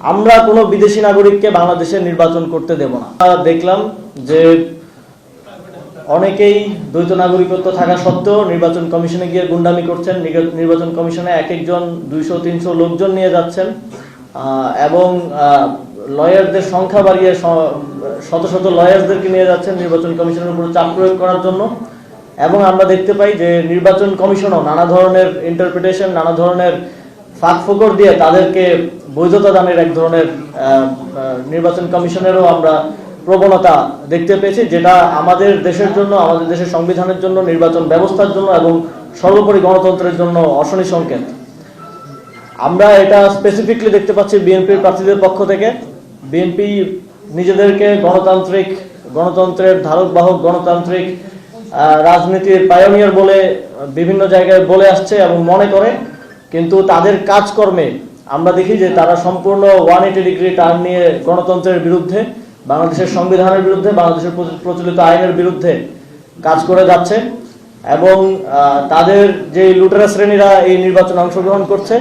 আমরা কোনো বিদেশি নাগরিককে বাংলাদেশে নির্বাচন করতে দেব না। দেখলাম যে অনেকেই দ্বৈত নাগরিকত্ব থাকা সত্ত্বেও নির্বাচন কমিশনে গিয়ে গুন্ডামি করছেন। নির্বাচন কমিশনে এক একজন 200-300 লোকজন নিয়ে যাচ্ছেন এবং লয়ারদের সংখ্যা বাড়িয়ে শত শত লয়ারদেরকে নিয়ে যাচ্ছেন নির্বাচন কমিশনের উপর চাপ প্রয়োগ করার জন্য। এবং আমরা দেখতে পাই যে নির্বাচন কমিশনও নানা ধরনের ইন্টারপ্রিটেশন, নানা ধরনের ফাঁক ফোকর দিয়ে তাদেরকে বৈধতা দানের এক ধরনের নির্বাচন কমিশনেরও আমরা প্রবণতা দেখতে পেয়েছি, যেটা আমাদের দেশের জন্য, আমাদের দেশের সংবিধানের জন্য, নির্বাচন ব্যবস্থার জন্য এবং সর্বোপরি গণতন্ত্রের জন্য অশনি সংকেত। আমরা এটা স্পেসিফিকলি দেখতে পাচ্ছি বিএনপির প্রার্থীদের পক্ষ থেকে। বিএনপি নিজেদেরকে গণতন্ত্রের ধারক বাহক, গণতান্ত্রিক রাজনীতির পায়োনিয়ার বলে বিভিন্ন জায়গায় বলে আসছে এবং মনে করে, কিন্তু তাদের কাজকর্মে আমরা দেখি যে তারা সম্পূর্ণ 180 ডিগ্রি টার্ন নিয়ে গণতন্ত্রের বিরুদ্ধে, বাংলাদেশের সংবিধানের বিরুদ্ধে, বাংলাদেশের প্রচলিত আইনের বিরুদ্ধে কাজ করে যাচ্ছে। এবং তাদের যে লুটেরা শ্রেণীরা এই নির্বাচনে অংশগ্রহণ করছে,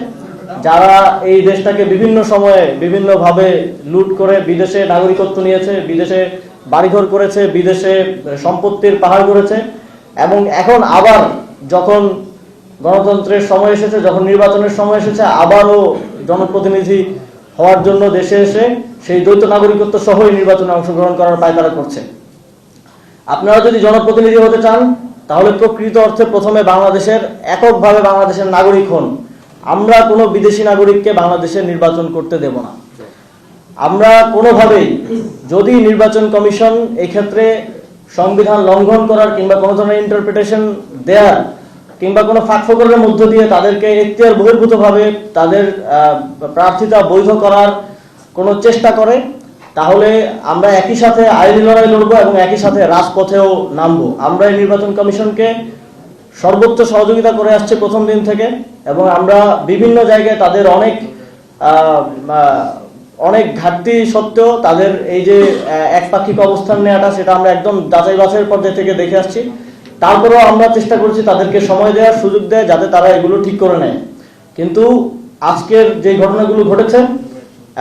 যারা এই দেশটাকে বিভিন্ন সময়ে বিভিন্নভাবে লুট করে বিদেশে নাগরিকত্ব নিয়েছে, বিদেশে বাড়িঘর করেছে, বিদেশে সম্পত্তির পাহাড় করেছে, এবং এখন আবার যখন গণতন্ত্রের সময় এসেছে, যখন নির্বাচনের সময় এসেছে, আবারও জনপ্রতিনিধি হওয়ার জন্য দেশে এসে সেই দ্বৈত নাগরিকত্ব সহই নির্বাচনে অংশগ্রহণ করার পায়তারা করছে। আপনারা যদি জনপ্রতিনিধি হতে চান তাহলে প্রকৃত অর্থে প্রথমে বাংলাদেশের এককভাবে বাংলাদেশের নাগরিক হন। আমরা কোনো বিদেশি নাগরিককে বাংলাদেশে নির্বাচন করতে দেব না। আমরা কোনোভাবেই, যদি নির্বাচন কমিশন এই ক্ষেত্রে সংবিধান লঙ্ঘন করার কিংবা কোনো ধরনের ইন্টারপ্রিটেশন দেওয়ার কিংবা কোনো ফাঁকফোকরের মধ্য দিয়ে তাদেরকে এখতিয়ার বহির্ভূতভাবে তাদের প্রার্থিতা বৈধ করার কোনো চেষ্টা করে, তাহলে আমরা একই সাথে আইনি লড়াই লড়বো এবং একই সাথে রাজপথেও নামবো। আমরা এই নির্বাচন কমিশনকে সর্বোচ্চ সহযোগিতা করে আসছে প্রথম দিন থেকে, এবং আমরা বিভিন্ন জায়গায় তাদের অনেক ঘাটতি সত্ত্বেও তাদের এই যে একপাক্ষিক অবস্থান নেওয়াটা, সেটা আমরা একদম যাচাই বাছাইয়ের পর্যায় থেকে দেখে আসছি। তারপরেও আমরা চেষ্টা করছি তাদেরকে সময় দেওয়ার, সুযোগ দেয় যাতে তারা এগুলো ঠিক করে নেয়। কিন্তু আজকের যে ঘটনাগুলো ঘটেছে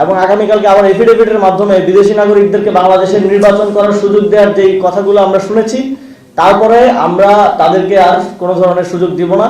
এবং আগামীকালকে আবার এফিডেভিটের মাধ্যমে বিদেশি নাগরিকদেরকে বাংলাদেশে নির্বাচন করার সুযোগ দেওয়ার যে কথাগুলো আমরা শুনেছি, তারপরে আমরা তাদেরকে আর কোনো ধরনের সুযোগ দিব না।